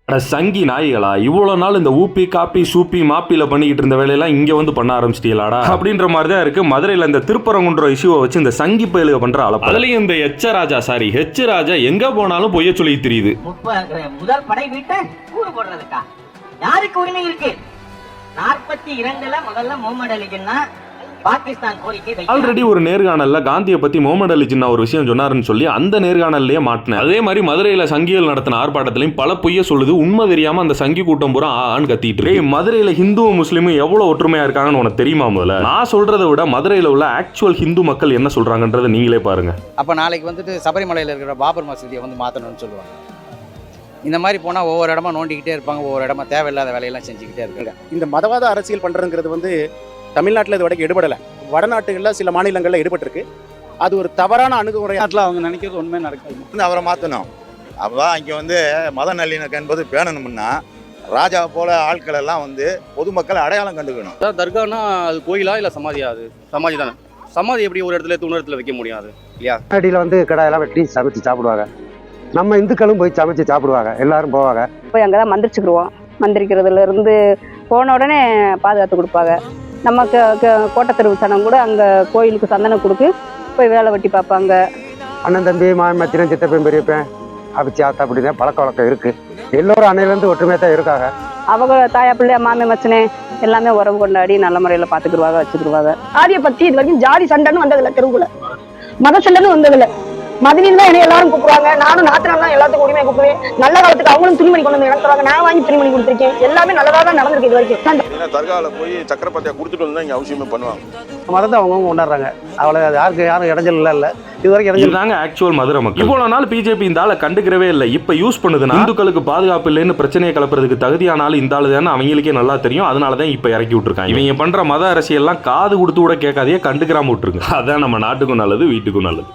சங்கி நாய்களா, இவ்வளவு நாள் இந்த ஊப்பி காப்பி சூப்பி மாப்பில பண்ணிக்கிட்டு இருந்த வேலையெல்லாம் இங்க வந்து பண்ண ஆரம்பிச்சிட்டீங்களாடா அப்படின்ற மாதிரி தான் இருக்கு. மதுரையில இந்த திருப்பரங்குன்ற இஷ்யூவை வச்சு இந்த சங்கி பயலுக பண்ற அளப்பு. அதுலயும் இந்த ஹெச் ராஜா எங்க போனாலும் பொய்ய சொல்லி தெரியுது. முதல் படை வீட்டை கூறு போடுறதுக்கா யாருக்கு உரிமை இருக்கு? 42ல முதல்ல முகமது அலி ஜின்னா பாகிஸ்தான் கோரிக்கை. ஆல்ரெடி ஒரு நேர்காணல்ல காந்தியை பத்தி முகமது அலி ஜின்னா ஒரு விஷயம் சொன்னாருன்னு சொல்லி அந்த நேர்காணல்லையே மாட்டினேன். அதே மாதிரி மதுரையில சங்கிகள் நடத்தின ஆர்ப்பாட்டத்திலையும் பல பொய்ய சொல்லுது. உண்மை தெரியாம அந்த சங்கி கூட்டம் பூரா ஆன்னு கத்திட்டு இருக்கு. மதுரையில ஹிந்துவும் முஸ்லீமும் எவ்வளவு ஒற்றுமையா இருக்காங்கன்னு உனக்கு தெரியுமா? முதல்ல நான் சொல்றதை விட மதுரையில உள்ள ஆக்சுவல் ஹிந்து மக்கள் என்ன சொல்றாங்கன்றதை நீங்களே பாருங்க. அப்ப நாளைக்கு வந்துட்டு சபரிமலையில் இருக்கிற பாபர் மசூதியை வந்து மாத்தணும்னு சொல்லுவாங்க. இந்த மாதிரி போனால் ஒவ்வொரு இடமா நோண்டிக்கிட்டே இருப்பாங்க, ஒவ்வொரு இடமா தேவையில்லாத வேலையெல்லாம் செஞ்சுக்கிட்டே இருக்காங்க. இந்த மதவாத அரசியல் பண்ணுறதுங்கிறது வந்து தமிழ்நாட்டில் இது வரைக்கும் எடுபடலை. வடநாட்டுகளில் சில மாநிலங்களில் எடுபட்டிருக்கு. அது ஒரு தவறான அணுகுமுறை. நாட்டில் அவங்க நினைக்கிறது உண்மை நடக்காது. அவரை மாற்றணும். அப்போதான் இங்கே வந்து மத நல்லிணக்கம் என்பது பேணணும்னா ராஜா போல ஆட்கள் எல்லாம் வந்து பொதுமக்களை அடையாளம் கண்டுக்கணும். தர்கானா அது கோயிலா இல்லை சமாதியா? அது சமாதி தானே. சமாதி எப்படி ஒரு இடத்துல இன்னொரு இடத்துல வைக்க முடியாது இல்லையா? அடியில் வந்து கடாயெல்லாம் வெட்டி சமைச்சு சாப்பிடுவாங்க. நம்ம இந்துக்களும் போய் சமைச்சு சாப்பிடுவாங்க, எல்லாரும் போவாங்க. போய் அங்கே தான் மந்திரிச்சுக்கிடுவோம். மந்திரிக்கிறதுல இருந்து போன உடனே பாதுகாத்து கொடுப்பாங்க. நம்ம கோட்டை தெருவு சனம் கூட அங்கே கோயிலுக்கு சந்தனம் கொடுக்கு போய் வேலை வெட்டி பார்ப்பாங்க. அண்ணன் தம்பி மாமன் மச்சினன் சித்தப்பன் பெரியப்பன் அபிச்சி ஆத்தா அப்படிதான் பழக்க வழக்கம் இருக்கு. எல்லோரும் அன்னையிலேருந்து ஒற்றுமையாக தான் இருக்காங்க. அவங்க தாயா பிள்ளையா மாமன் மச்சனே எல்லாமே உறவு கொண்டாடி நல்ல முறையில் பார்த்துக்கிடுவாங்க, வச்சுக்கிடுவாங்க. சாதியை பற்றி இது வரைக்கும் ஜாதி சண்டைன்னு வந்ததில்லை, தெருவுல மத சண்டைன்னு வந்ததில்லை. மதுரையில் தான் என்ன எல்லாரும் கூப்பிடுவாங்க. நானும் நாத்திரம் தான் எல்லாத்துக்கும் உரிமையை கூப்பிடுவேன். நல்ல காலத்துக்கு அவங்களும் துணிமணி கொண்டு வந்து எனக்கு தருவாங்க. நான் வாங்கி துணிமணி கொடுத்துருக்கேன். எல்லாமே நல்லதாக தான் நடந்திருக்கு இது வரைக்கும். தர்காவில் போய் சக்கரப்பாத்தியா கொடுத்துட்டு வந்து இங்கே அவசியமே பண்ணுவாங்க. மறந்து அவங்கவுங்க கொண்டாடுறாங்க. அவ்வளோ யாரும் இடைஞ்சல் இல்லை. இது வரைக்கும் இதுதாங்க ஆக்சுவல் மதுரை மக்கள். இவ்வளவு நாள் பிஜேபி இந்த ஆளை கண்டுக்கிறவே இல்லை. இப்ப யூஸ் பண்ணுதுன்னா இந்துக்களுக்கு பாதுகாப்பு இல்லைன்னு பிரச்சனையை கலப்புறதுக்கு தகுதியானாலும் இந்த ஆளு தானே அவங்களுக்கே நல்லா தெரியும். அதனாலதான் இப்ப இறக்கி விட்டுருக்காங்க. இவங்க பண்ற மத அரசியல் எல்லாம் காது கொடுத்து கூட கேட்காதையே கண்டுக்கிறாம விட்டுருங்க. அதான் நம்ம நாட்டுக்கும் நல்லது, வீட்டுக்கும் நல்லது.